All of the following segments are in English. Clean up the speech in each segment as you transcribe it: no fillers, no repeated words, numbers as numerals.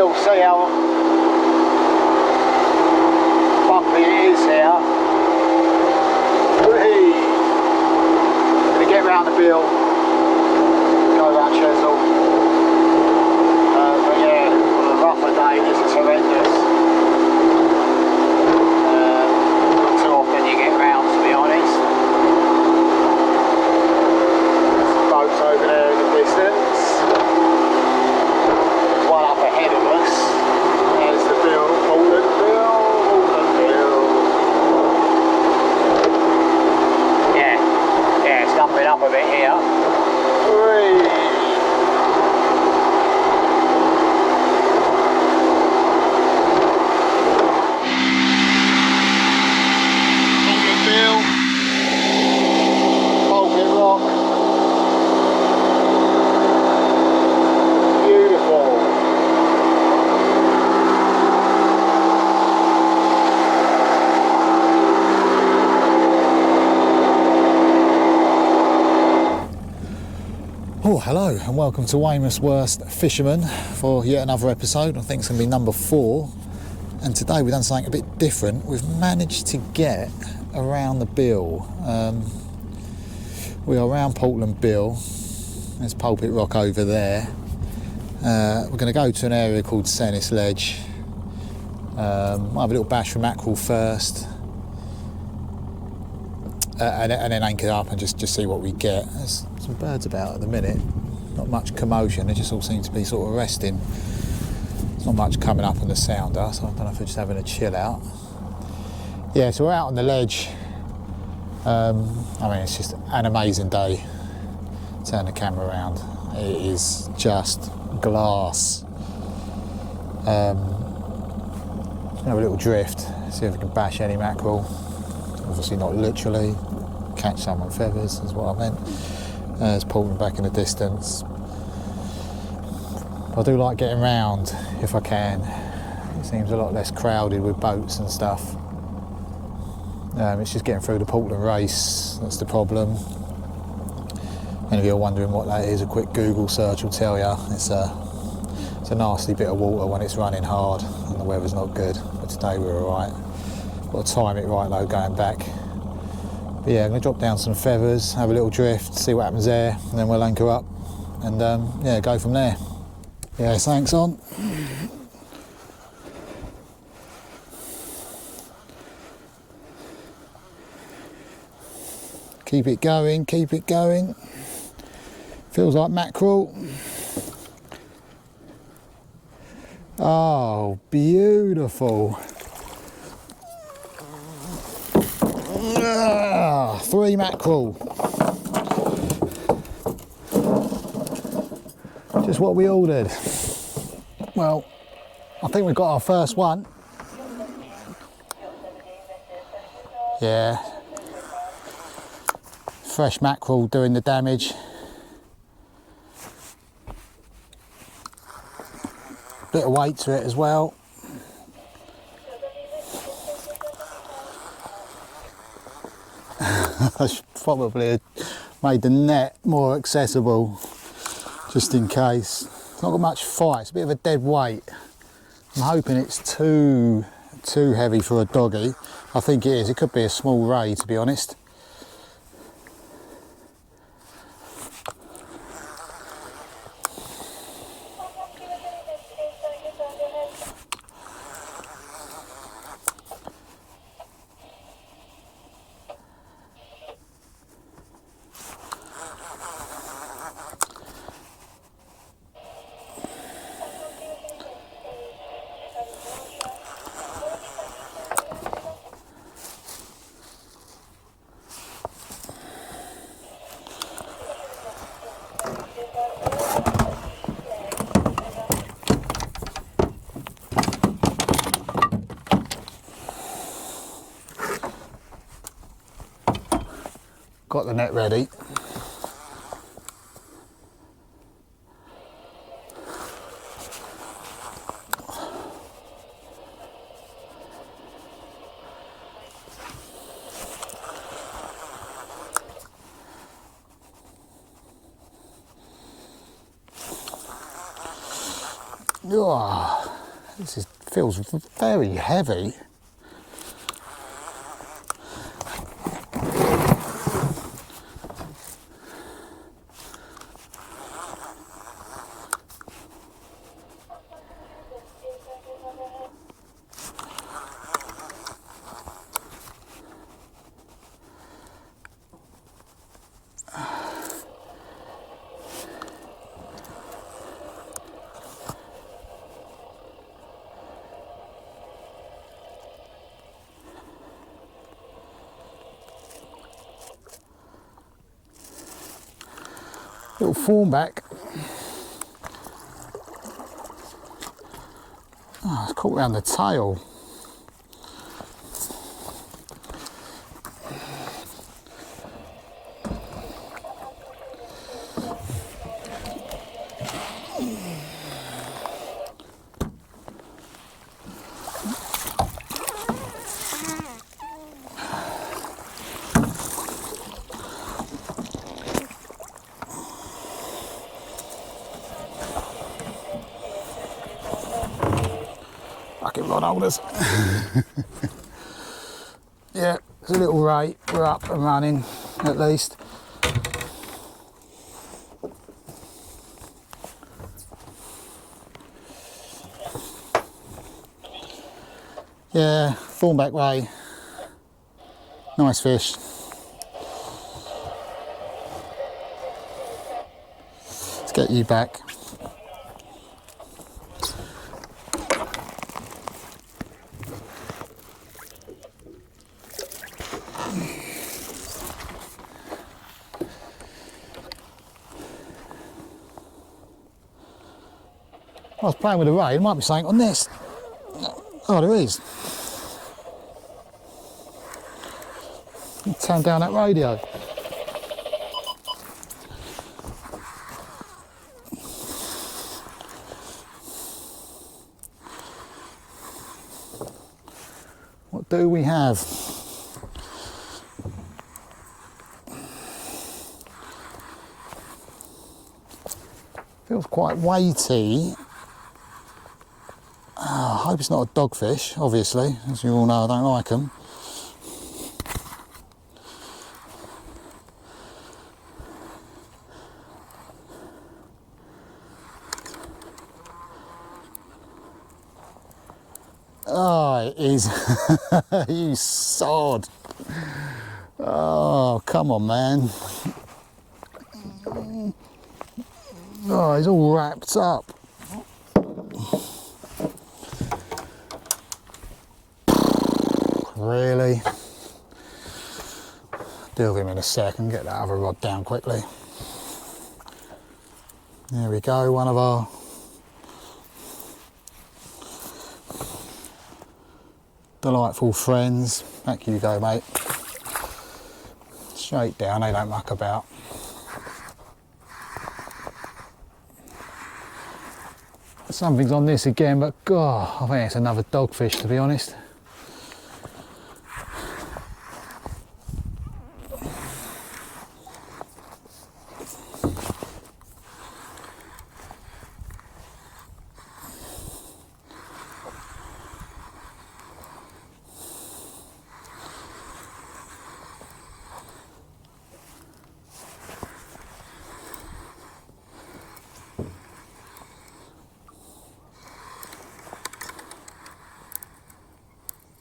bill, see how bumpy it is here. Whee! I'm going to get round the bill, go round Chesil. But yeah, on a rougher day this is horrendous. Not too often you get round, to be honest. There's boats over there in the distance. There's one up ahead of us. There's the bill, Portland bill, Portland bill. Yeah, it's lumping up a bit here. Whee! Oh, hello and welcome to Weymouth's Worst Fisherman for yet another episode. I think it's going to be number 4, and today we've done something a bit different. We've managed to get around the bill. We are around Portland Bill. There's Pulpit Rock over there. We're going to go to an area called Sennis Ledge. Might have a little bash for mackerel first, and then anchor up and just see what we get. There's some birds about at the minute, not much commotion, they just all seem to be sort of resting. There's not much coming up on the sounder, so I don't know if we're just having a chill out. Yeah, so we're out on the ledge. I mean, it's just an amazing day. Turn the camera around, it is just glass. Have a little drift, see if we can bash any mackerel. Obviously not literally, catch some on feathers is what I meant. There's Portland back in the distance. I do like getting round if I can. It seems a lot less crowded with boats and stuff. It's just getting through the Portland race, that's the problem. And if you're wondering what that is, a quick Google search will tell you. It's a nasty bit of water when it's running hard and the weather's not good. But today we're alright. Got to time it right though going back. But yeah, I'm going to drop down some feathers, have a little drift, see what happens there, and then we'll anchor up and yeah, go from there. Yeah, thanks on. Keep it going, keep it going. Feels like mackerel. Oh, beautiful. 3 mackerel. Just what we ordered. Well, I think we've got our first one. Yeah. Fresh mackerel doing the damage. Bit of weight to it as well. I should probably have made the net more accessible, just in case. It's not got much fight, it's a bit of a dead weight. I'm hoping it's too heavy for a doggy. I think it is, it could be a small ray to be honest. Got the net ready. Oh. feels very heavy. Little thornback. Oh, it's caught around the tail. Bucket rod holders. Yeah, it's a little rate. We're up and running at least. Yeah, thornback ray. Nice fish. Let's get you back. I was playing with the ray, there might be something on this. Oh, there is. Turn down that radio. What do we have? Feels quite weighty. I hope it's not a dogfish, obviously, as you all know I don't like them. Oh, it is. You sod. Oh, come on, man. Oh, he's all wrapped up. Really? Deal with him in a second, get that other rod down quickly. There we go, one of our delightful friends. Back you go, mate. Straight down, they don't muck about. Something's on this again, but God, I think it's another dogfish, to be honest.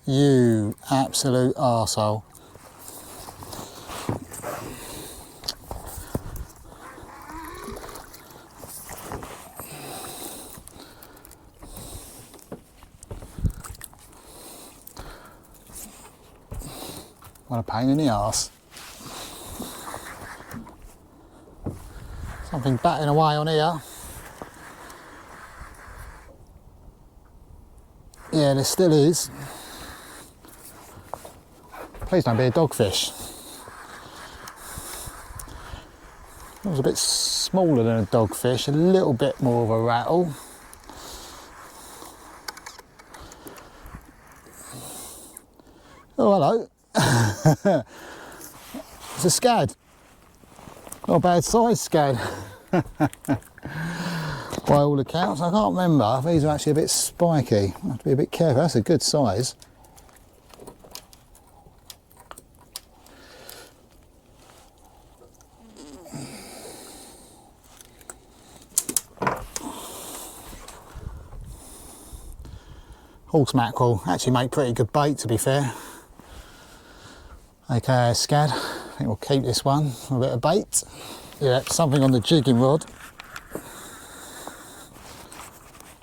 You absolute arsehole. What a pain in the arse. Something batting away on here. Yeah, there still is. Please don't be a dogfish. It was a bit smaller than a dogfish, a little bit more of a rattle. Oh, hello. It's a scad. Not a bad size scad. by all accounts. I can't remember if these are actually a bit spiky. I have to be a bit careful. That's a good size. Horse mackerel actually make pretty good bait, to be fair. Okay, a scad. I think we'll keep this one with a bit of bait. Yeah, something on the jigging rod.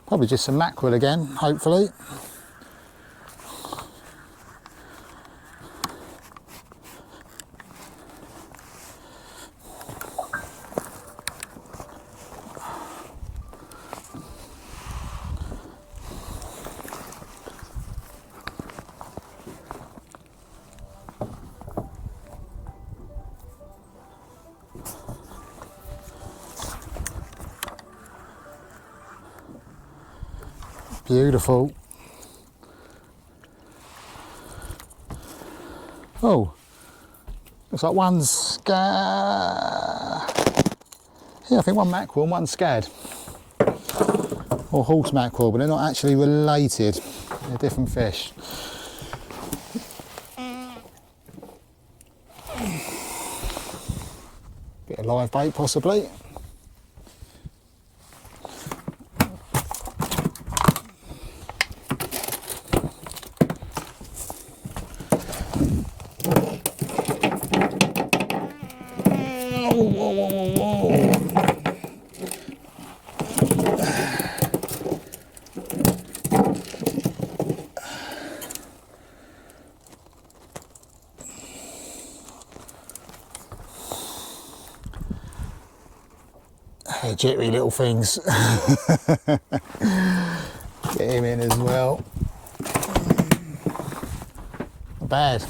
Probably just some mackerel again, hopefully. Beautiful. Oh, looks like one scad. Yeah, I think one mackerel and one scad. Or horse mackerel, but they're not actually related. They're different fish. Bit of live bait possibly. They're jittery little things. Get him in as well. Not bad.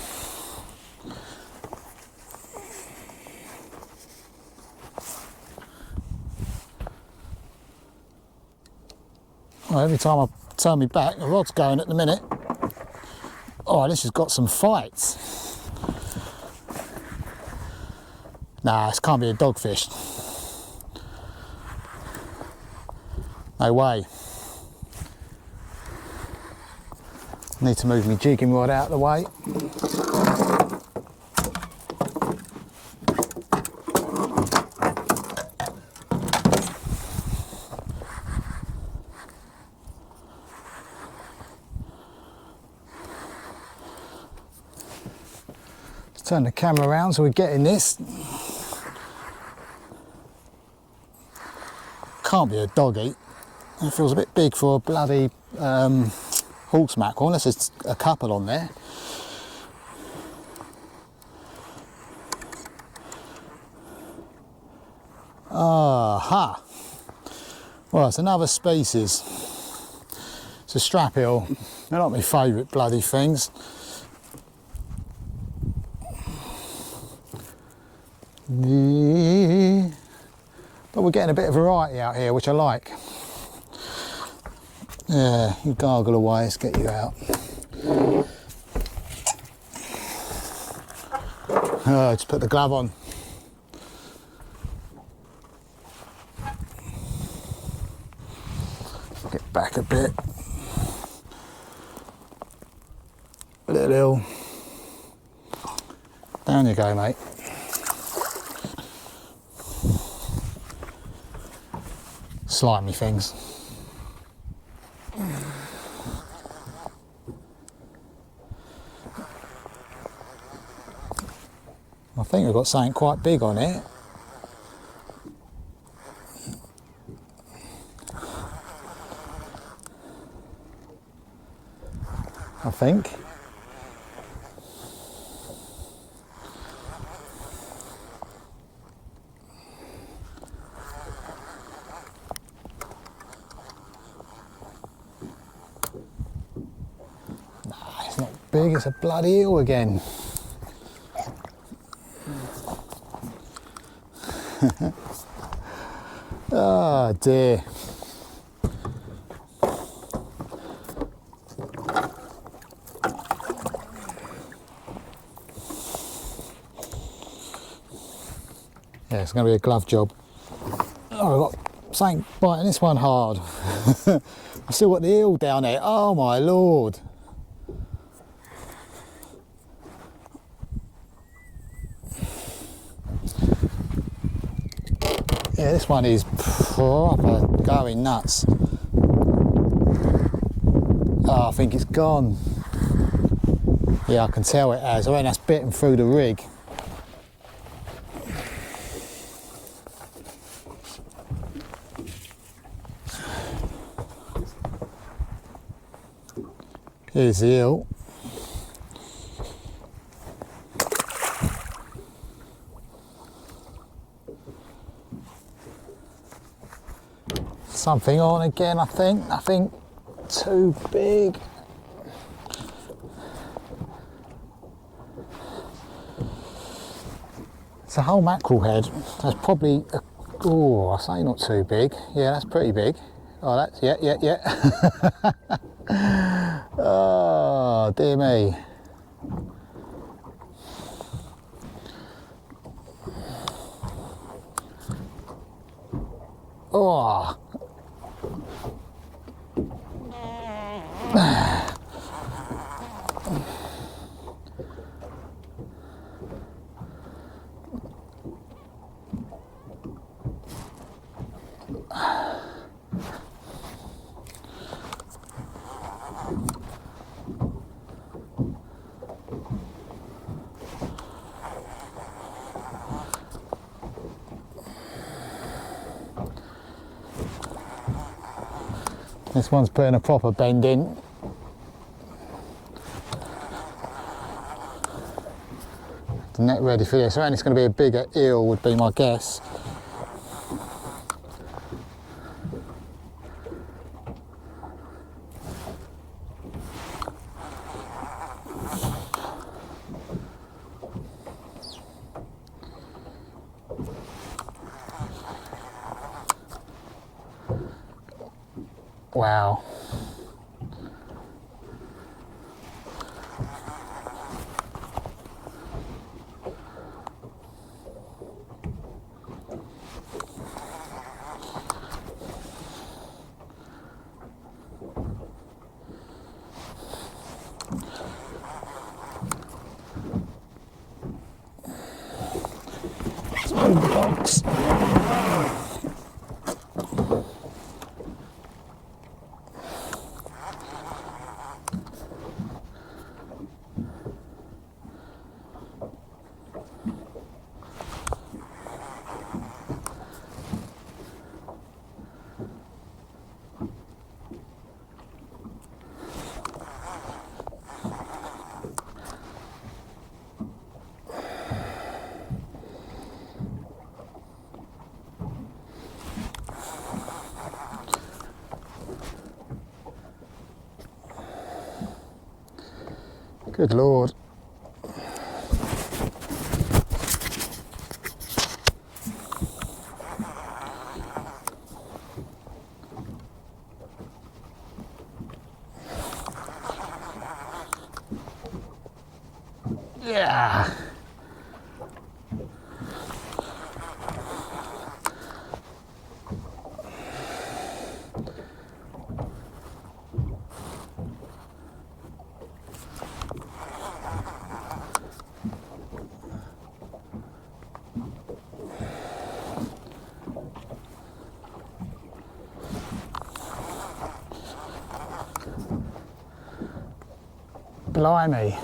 Well, every time I turn me back, the rod's going at the minute. Oh, this has got some fights. Nah, this can't be a dogfish. No way. Need to move my jigging rod out of the way. Let's turn the camera around so we're getting this. Can't be a doggy. It feels a bit big for a bloody horse mackerel, unless there's a couple on there. Aha! Well, it's another species. It's a strap eel. They're not my favourite bloody things. But we're getting a bit of variety out here, which I like. Yeah, you gargle away, let's get you out. Oh, just put the glove on. Get back a bit. A little. Down you go, mate. Slimy things. I think we've got something quite big on it. I think. Nah, it's not big, it's a bloody eel again. Oh dear. Yeah, it's going to be a glove job. Oh, I've got something biting this one hard. I've still got the eel down there. Oh my lord. Yeah, this one is proper going nuts. Oh, I think it's gone. Yeah, I can tell it has. I reckon that's bitten through the rig. Here's the eel. Something on again, I think. Nothing too big. It's a whole mackerel head. That's probably, oh, I say not too big. Yeah, that's pretty big. Oh, that's, yeah. Oh, dear me. Oh. This one's putting a proper bend in. The net ready for this. I reckon it's going to be a bigger eel would be my guess. Wow. Let's move the box. Good Lord. Yeah. Blimey.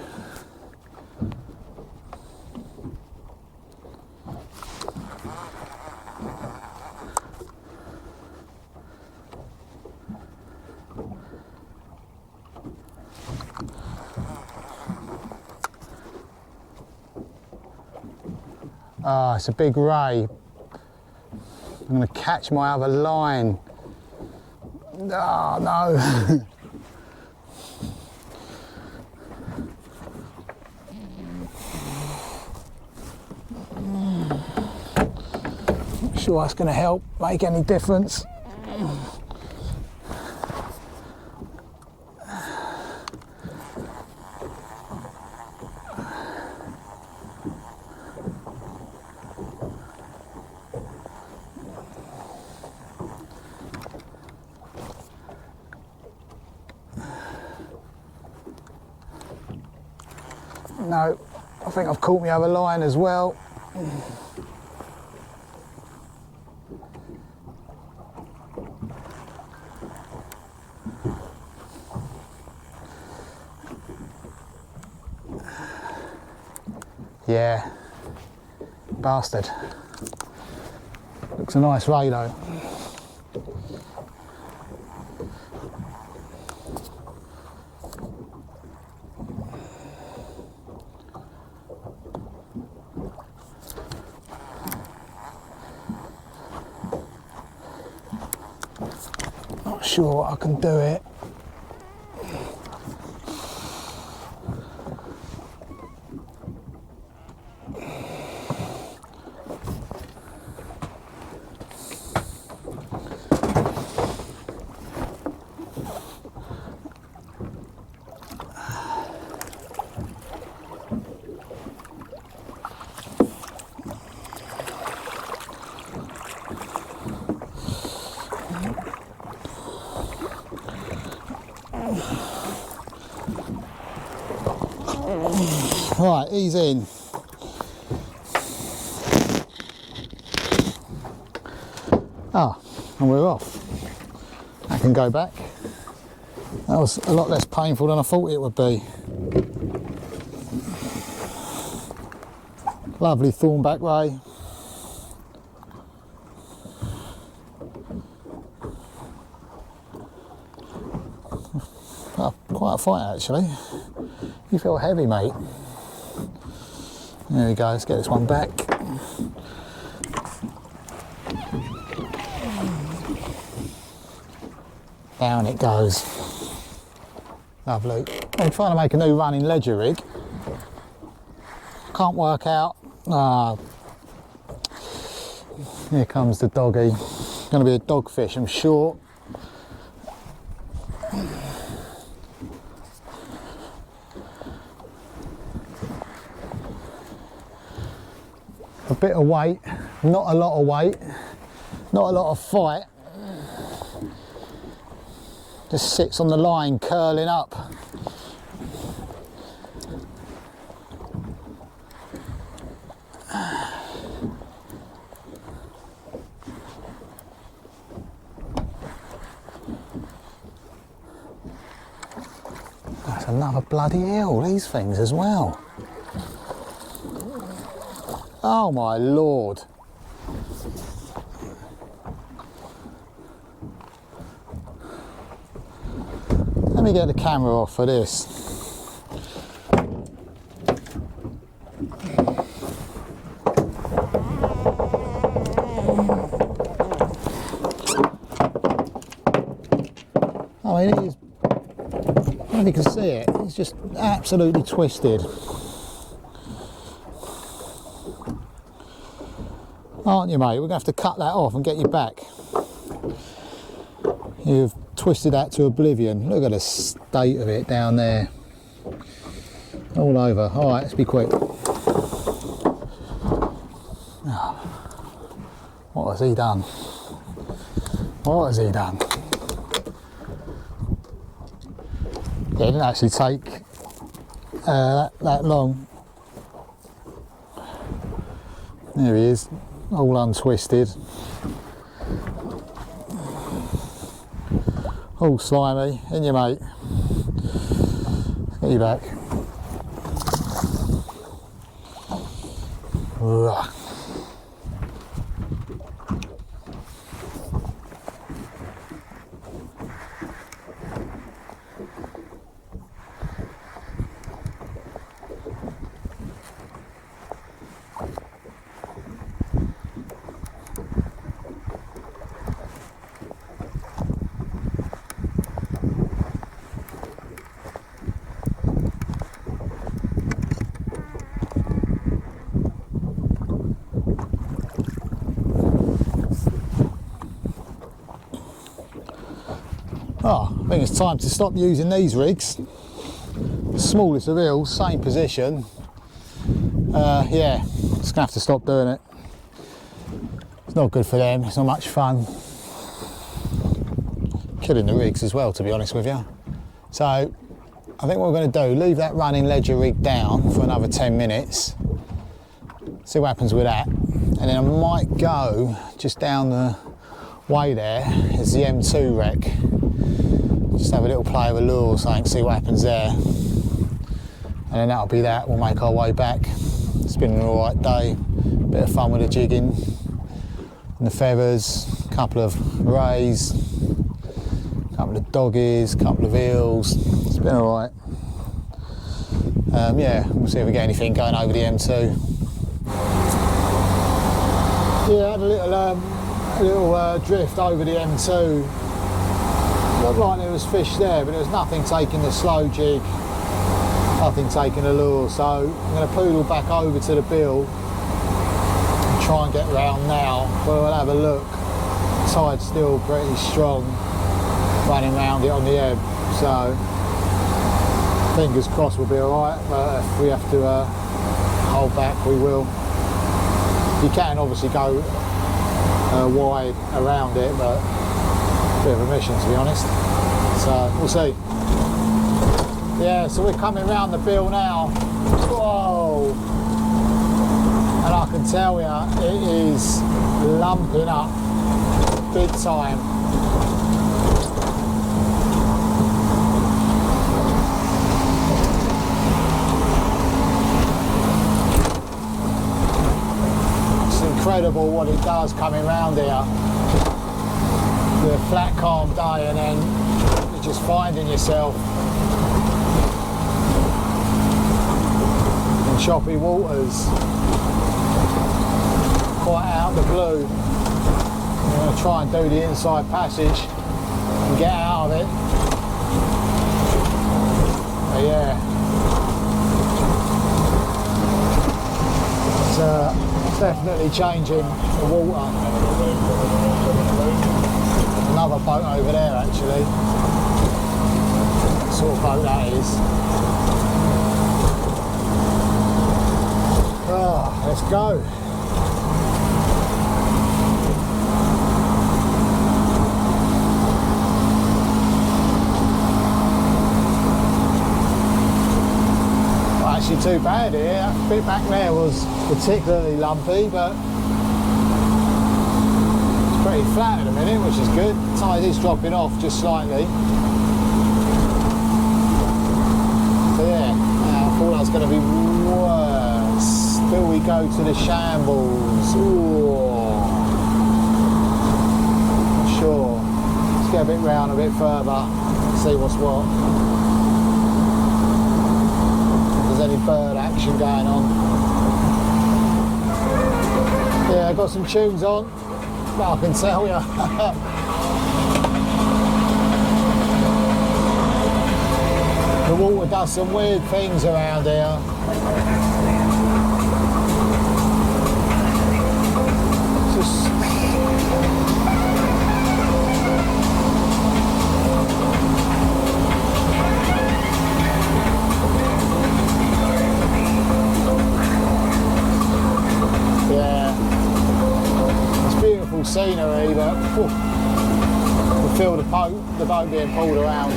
Ah, it's a big ray. I'm going to catch my other line. Oh, no. Not sure that's going to help make any difference. No, I think I've caught my other line as well. Yeah, bastard. Looks a nice ray though. Not sure I can do it. Right, he's in. Ah, and we're off. I can go back. That was a lot less painful than I thought it would be. Lovely thornback ray. Oh, quite a fight actually. You feel heavy, mate. There we go, let's get this one back. Down it goes. Lovely. I'm trying to make a new running ledger rig. Can't work out. Ah, here comes the doggy. Going to be a dogfish, I'm sure. A bit of weight, not a lot of weight, not a lot of fight. Just sits on the line, curling up. That's another bloody eel, these things as well. Oh my lord. Let me get the camera off for this. I mean, it is, I don't know if you can see it, it's just absolutely twisted. Aren't you, mate? We're going to have to cut that off and get you back. You've twisted that to oblivion. Look at the state of it down there. All over. All right, let's be quick. What has he done? What has he done? Yeah, it didn't actually take that long. There he is. All untwisted, all slimy. In you, mate. Get you back. Ugh. Oh, I think it's time to stop using these rigs. The smallest of eels, same position. Yeah, just gonna have to stop doing it. It's not good for them, it's not much fun. Killing the rigs as well, to be honest with you. So, I think what we're going to do, leave that running ledger rig down for another 10 minutes, see what happens with that, and then I might go just down the way there, is the M2 wreck, just have a little play with a lure or something, see what happens there, and then that'll be that. We'll make our way back. It's been an alright day, bit of fun with the jigging and the feathers, a couple of rays, a couple of doggies, a couple of eels. It's been alright. Yeah, we'll see if we get anything going over the M2. Yeah, had a little drift over the M2. Looked like there was fish there, but there was nothing taking the slow jig, nothing taking the lure. So I'm going to poodle back over to the bill and try and get round now. But we'll have a look. The tide's still pretty strong, running round it on the ebb. So fingers crossed we'll be alright, but if we have to hold back, we will. You can obviously go wide around it, but a bit of a mission, to be honest. So we'll see. Yeah, so we're coming round the bill now. Whoa! And I can tell you, it is lumping up big time. Incredible what it does coming round here. The flat calm day and then you're just finding yourself in choppy waters quite out of the blue. I'm going to try and do the inside passage and get out of it. But yeah, it's definitely changing the water. Another boat over there actually. What sort of boat that is. Oh, let's go. Not actually too bad here. That bit back there was particularly lumpy, but it's pretty flat at the minute, which is good. The tide is dropping off just slightly. So yeah, I thought that was going to be worse. Still we go to the shambles. Ooh. Not sure. Let's get a bit round a bit further, see what's what. If there's any bird action going on. Yeah, I've got some tunes on, but I can tell you. The water does some weird things around here. Just scenery, but you feel the boat being pulled around.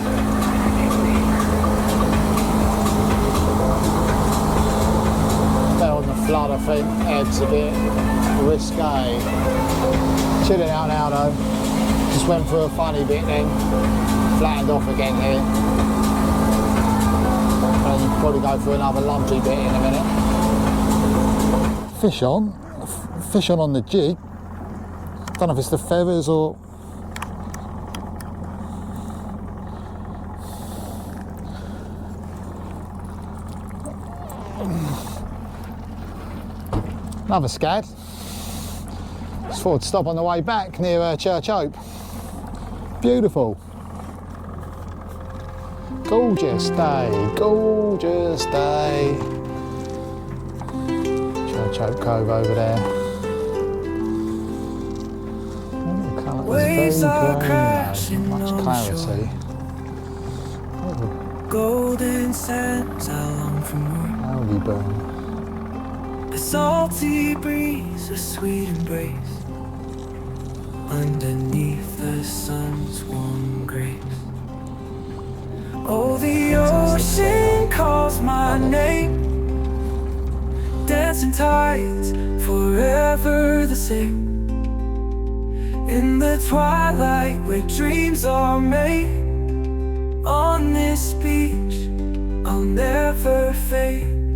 Fell on the flood, I think. Head's a bit risque. Chilling out now though. Just went through a funny bit then. Flattened off again here. And you probably go for another lumpy bit in a minute. Fish on the jig. I don't know if it's the feathers or another scad. Just thought I'd stop on the way back near Church Hope. Beautiful. Gorgeous day, gorgeous day. Church Hope Cove over there. Waves are crashing much clarity. Golden sands along from algae burn. The salty breeze, a sweet embrace underneath the sun's warm grace. Oh, the ocean calls my name, dancing tides forever the same. In the twilight where dreams are made, on this beach I'll never fade.